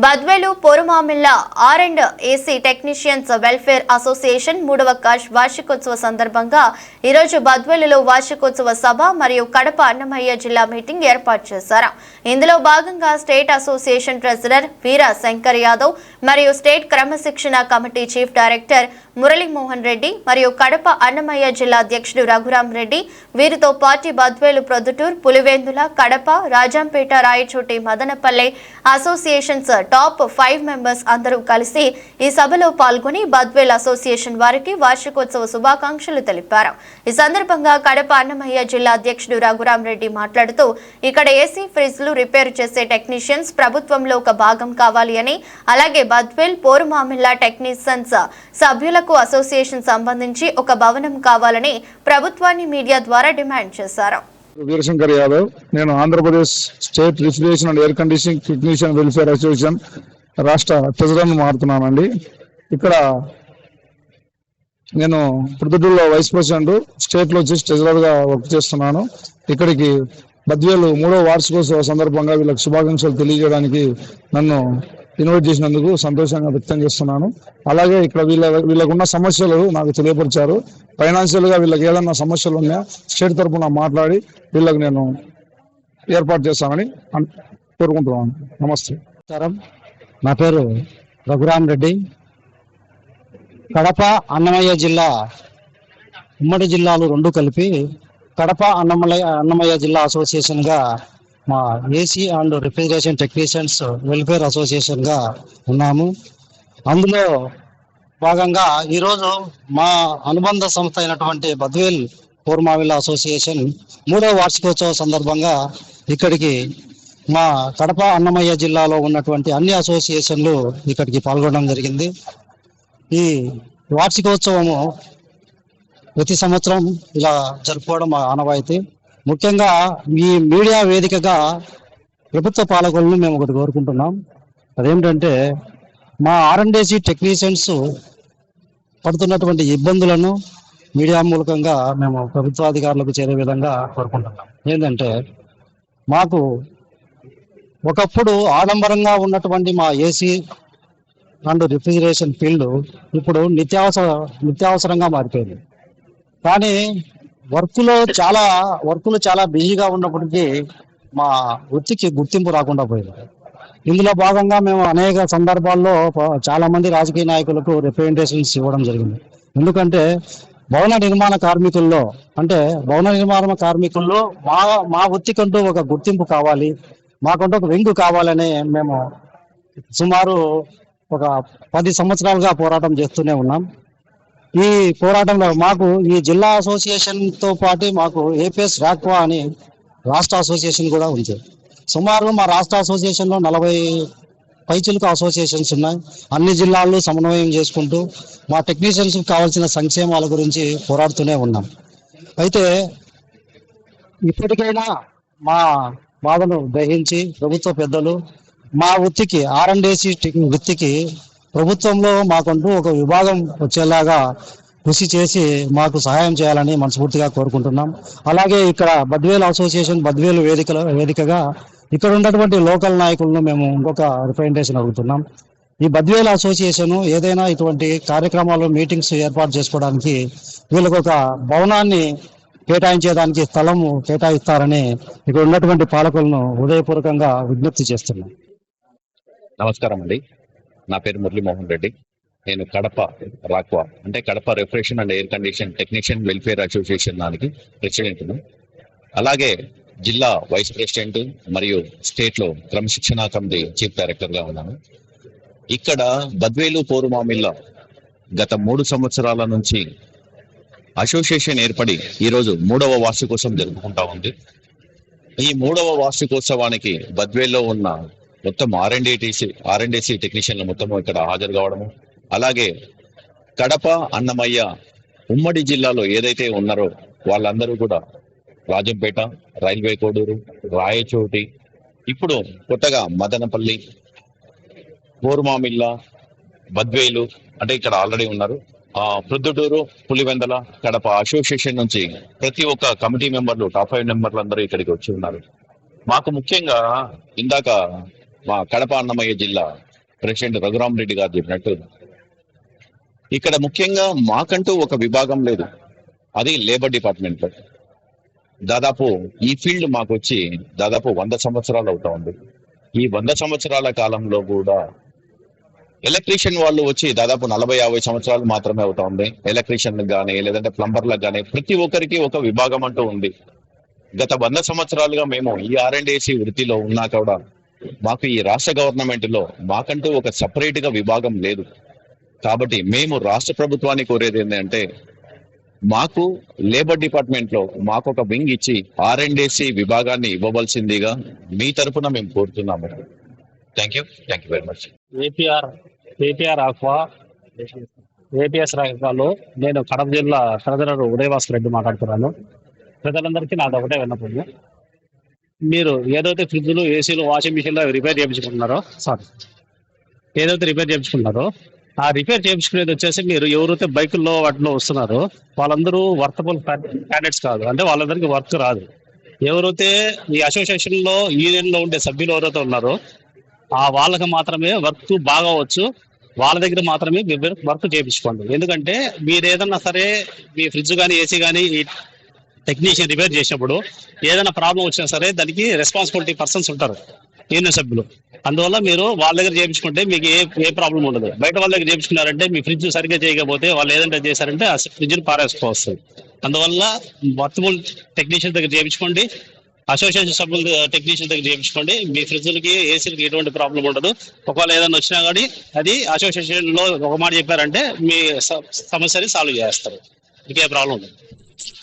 Badvel Porumamilla R&AC technicians welfare association 3వ వార్షికోత్సవ సందర్భంగా ఈరోజు బద్వేలులో వార్షికోత్సవ సభ మరియు కడప అన్నమయ్య జిల్లా మీటింగ్ ఏర్పాటు చేశారు. ఇందులో భాగంగా స్టేట్ అసోసియేషన్ ట్రెజరర్ వీర శంకర్ యాదవ్ మరియు స్టేట్ క్రమశిక్షణ committee chief director Muralimohan Reddy మరియు కడప అన్నమయ్య జిల్లా అధ్యక్షుడు రఘురాం రెడ్డి, వీరితో party Badvel Proddatur, Pulivendula, Kadapa, Rajampet, Rayachoti, Madanapalle associations top 5 members అందరూ కలిసి ఈ సభలో పాల్గొని బద్వేల్ అసోసియేషన్ వారికి వార్షికోత్సవ శుభాకాంక్షలు తెలిపారు. ఈ సందర్భంగా కడప అన్నమయ్య జిల్లా అధ్యక్షుడు రఘురాం రెడ్డి మాట్లాడుతూ, ఇక్కడ ఏసీ ఫ్రిడ్జ్లు రిపేర్ చేసే టెక్నీషియన్స్ ప్రభుత్వంలో ఒక భాగం కావాలి అని, అలాగే బద్వేల్ పోరుమామిళ్ల టెక్నీషియన్స్ సభ్యులకు అసోసియేషన్ సంబంధించి ఒక భవనం కావాలని ప్రభుత్వాన్ని మీడియా ద్వారా డిమాండ్ చేశారు. వీరశంకర్ యాదవ్, నేను Andhra Pradesh state refrigeration and air conditioning technician welfare association రాష్ట్ర ట్రెజరర్ను మారుతున్నానండి. ఇక్కడ నేను ప్రొద్దుటూరులో వైస్ ప్రెసిడెంట్, స్టేట్లో వచ్చేసి ట్రెజరర్గా వర్క్ చేస్తున్నాను. ఇక్కడికి బద్వేలు 3వ వార్షికోత్సవ సందర్భంగా వీళ్ళకి శుభాకాంక్షలు తెలియజేయడానికి నన్ను ఇన్వైట్ చేసినందుకు సంతోషంగా వ్యక్తం చేస్తున్నాను. అలాగే ఇక్కడ వీళ్ళకున్న సమస్యలు నాకు తెలియపరిచారు. ఫైనాన్షియల్ గా వీళ్ళకి ఏదన్నా సమస్యలు ఉన్నాయా స్టేట్ తరఫున మాట్లాడి వీళ్ళకి నేను ఏర్పాటు చేస్తానని కోరుకుంటున్నాను. నమస్తే. నా పేరు రఘురాం రెడ్డి. కడప అన్నమయ్య జిల్లా ఉమ్మడి జిల్లాలు రెండు కలిపి కడప అన్నమయ్య జిల్లా అసోసియేషన్ గా మా AC and refrigeration technicians welfare association గా ఉన్నాము. అందులో భాగంగా ఈరోజు మా అనుబంధ సంస్థ అయినటువంటి బద్వేల్ పోరుమామిళ్ల అసోసియేషన్ 3వ వార్షికోత్సవ సందర్భంగా ఇక్కడికి మా కడప అన్నమయ్య జిల్లాలో ఉన్నటువంటి అన్ని అసోసియేషన్లు ఇక్కడికి పాల్గొనడం జరిగింది. ఈ వార్షికోత్సవము ప్రతి సంవత్సరం ఇలా జరుపుకోవడం మా ఆనవాయితీ. ముఖ్యంగా ఈ మీడియా వేదికగా ప్రభుత్వ పాలకులను మేము ఒకటి కోరుకుంటున్నాం. అదేమిటంటే మా R&AC టెక్నీషియన్స్ పడుతున్నటువంటి ఇబ్బందులను మీడియా మూలకంగా మేము ప్రభుత్వాధికారులకు చేరే విధంగా కోరుకుంటున్నాం. ఏంటంటే మాకు ఒకప్పుడు ఆడంబరంగా ఉన్నటువంటి మా ఏసీ అండ్ రిఫ్రిజిరేషన్ ఫీల్డ్ ఇప్పుడు నిత్యావసరంగా మారిపోయింది. కానీ వర్కులు చాలా బిజీగా ఉన్నప్పటికీ మా వృత్తికి గుర్తింపు రాకుండా పోయింది. ఇందులో భాగంగా మేము అనేక సందర్భాల్లో చాలా మంది రాజకీయ నాయకులకు రిప్రజెంటేషన్స్ ఇవ్వడం జరిగింది. ఎందుకంటే భవన నిర్మాణ కార్మికుల్లో మా వృత్తికంటూ ఒక గుర్తింపు కావాలి, మాకంటూ ఒక వెంగు కావాలని మేము సుమారు ఒక 10 సంవత్సరాలుగా పోరాటం చేస్తూనే ఉన్నాం. ఈ పోరాటంలో మాకు ఈ జిల్లా అసోసియేషన్ తో పాటు మాకు ఏపీఎస్ రాక్వా అని రాష్ట్ర అసోసియేషన్ కూడా ఉంది. సుమారు మా రాష్ట్ర అసోసియేషన్ లో 40 పైచిలుకు అసోసియేషన్స్ ఉన్నాయి. అన్ని జిల్లాల్లో సమన్వయం చేసుకుంటూ మా టెక్నీషియన్స్ కావాల్సిన సంక్షేమాల గురించి పోరాడుతూనే ఉన్నాం. అయితే ఇప్పటికైనా మా బాధను గ్రహించి ప్రభుత్వ పెద్దలు మా వృత్తికి R&AC వృత్తికి ప్రభుత్వంలో మాకంటూ ఒక విభాగం వచ్చేలాగా కృషి చేసి మాకు సహాయం చేయాలని మనస్ఫూర్తిగా కోరుకుంటున్నాం. అలాగే ఇక్కడ బద్వేల్ అసోసియేషన్ బద్వేలు వేదికగా ఇక్కడ ఉన్నటువంటి లోకల్ నాయకులను మేము ఇంకొక రిప్రజెంటేషన్ అడుగుతున్నాం. ఈ బద్వేల్ అసోసియేషన్ ఏదైనా ఇటువంటి కార్యక్రమాలు మీటింగ్స్ ఏర్పాటు చేసుకోవడానికి వీళ్ళకు ఒక భవనాన్ని కేటాయించేదానికి స్థలము కేటాయిస్తారని ఇక్కడ ఉన్నటువంటి పాలకులను హృదయపూర్వకంగా విజ్ఞప్తి చేస్తున్నాం. నమస్కారం అండి. నా పేరు మురళీమోహన్ రెడ్డి. నేను కడప రాక్వా అంటే Kadapa refrigeration and air condition technician welfare association దానికి ప్రెసిడెంట్ను, అలాగే జిల్లా వైస్ ప్రెసిడెంట్ మరియు స్టేట్లో క్రమశిక్షణ కమిటీ చీఫ్ డైరెక్టర్గా ఉన్నాను. ఇక్కడ బద్వేలు పోరుమామిళ్ల గత 3 సంవత్సరాల నుంచి అసోసియేషన్ ఏర్పడి ఈరోజు 3వ వార్షికోత్సవం జరుపుకుంటా ఉంది. ఈ 3వ వార్షికోత్సవానికి బద్వేల్లో ఉన్న మొత్తం R&DC టెక్నీషియన్లు మొత్తం ఇక్కడ హాజరు కావడము, అలాగే కడప అన్నమయ్య ఉమ్మడి జిల్లాలో ఏదైతే ఉన్నారో వాళ్ళందరూ కూడా రాజంపేట, రైల్వే కోడూరు, రాయచోటి, ఇప్పుడు కొత్తగా మదనపల్లి, పోరుమామిళ్ల, బద్వేలు అంటే ఇక్కడ ఆల్రెడీ ఉన్నారు. ప్రొద్దుటూరు, పులివెందల, కడప అసోసియేషన్ నుంచి ప్రతి ఒక్క కమిటీ మెంబర్లు టాప్ 5 మెంబర్లు అందరూ ఇక్కడికి వచ్చి ఉన్నారు. మాకు ముఖ్యంగా ఇందాక మా కడప అన్నమయ్య జిల్లా ప్రెసిడెంట్ రఘురామ్ రెడ్డి గారు చెప్పినట్టు ఇక్కడ ముఖ్యంగా మాకంటూ ఒక విభాగం లేదు, అది లేబర్ డిపార్ట్మెంట్ లో. దాదాపు ఈ ఫీల్డ్ మాకు వచ్చి దాదాపు 100 సంవత్సరాలు అవుతా ఉంది. ఈ 100 సంవత్సరాల కాలంలో కూడా ఎలక్ట్రీషియన్ వాళ్ళు వచ్చి దాదాపు 40-50 సంవత్సరాలు మాత్రమే అవుతా ఉంది. ఎలక్ట్రీషియన్లకు కానీ లేదంటే ప్లంబర్లకు కానీ ప్రతి ఒక్కరికి ఒక విభాగం అంటూ ఉంది. గత 100 సంవత్సరాలుగా మేము ఈ R&AC వృత్తిలో ఉన్నా కూడా మాకు ఈ రాష్ట్ర గవర్నమెంట్ లో మాకంటూ ఒక సపరేట్ గా విభాగం లేదు. కాబట్టి మేము రాష్ట్ర ప్రభుత్వాన్ని కోరేది ఏంటంటే మాకు లేబర్ డిపార్ట్మెంట్ లో మాకు ఒక వింగ్ ఇచ్చి R&AC విభాగాన్ని ఇవ్వవలసిందిగా మీ తరఫున మేము కోరుతున్నాము. Thank you very much. APR aqua APS రాకాలో నేను కడప జిల్లా ట్రెజరర్ ఉదయభాస్కర్ రెడ్డి మాట్లాడుతున్నాను. ప్రజలందరికీ నాది ఒకటే విన్నపం, మీరు ఏదైతే ఫ్రిడ్జ్లు, ఏసీలు, వాషింగ్ మిషన్లు రిపేర్ చేయించుకుంటున్నారో ఆ రిపేర్ చేయించుకునేది వచ్చేసి మీరు ఎవరైతే బైకుల్లో వాటిలో వస్తున్నారో వాళ్ళందరూ వర్కబుల్ క్యాండిడేట్స్ కాదు, అంటే వాళ్ళందరికీ వర్క్ రాదు. ఎవరైతే ఈ అసోసియేషన్ లో యూనియన్ లో ఉండే సభ్యులు ఎవరైతే ఉన్నారో ఆ వాళ్ళకి మాత్రమే వర్క్ బాగా వచ్చు, వాళ్ళ దగ్గర మాత్రమే వర్క్ చేయించుకోండి. ఎందుకంటే మీరు ఏదన్నా సరే మీ ఫ్రిడ్జ్ కానీ ఏసీ కానీ టెక్నీషియన్ రిపేర్ చేసినప్పుడు ఏదైనా ప్రాబ్లం వచ్చినా సరే దానికి రెస్పాన్సిబిలిటీ పర్సన్స్ ఉంటారు, యూనియన్ సభ్యులు. అందువల్ల మీరు వాళ్ళ దగ్గర చేయించుకుంటే మీకు ఏ ప్రాబ్లం ఉండదు. బయట వాళ్ళ దగ్గర చేయించుకున్నారంటే మీ ఫ్రిడ్జ్ సరిగ్గా చేయకపోతే వాళ్ళు ఏదంటే చేశారంటే ఆ ఫ్రిడ్జ్ని పారేసుకోవస్తుంది. అందువల్ల వర్తబుల్ టెక్నీషియన్ దగ్గర చేయించుకోండి, అసోసియేషన్ సభ్యుల టెక్నీషియన్ దగ్గర చేయించుకోండి. మీ ఫ్రిడ్జ్లకి, ఏసీలకి ఎటువంటి ప్రాబ్లం ఉండదు. ఒకవేళ ఏదైనా వచ్చినా కానీ అది అసోసియేషన్ లో ఒక మాట చెప్పారంటే మీ సమస్యని సాల్వ్ చేస్తారు, ఇంకే ప్రాబ్లం ఉండదు.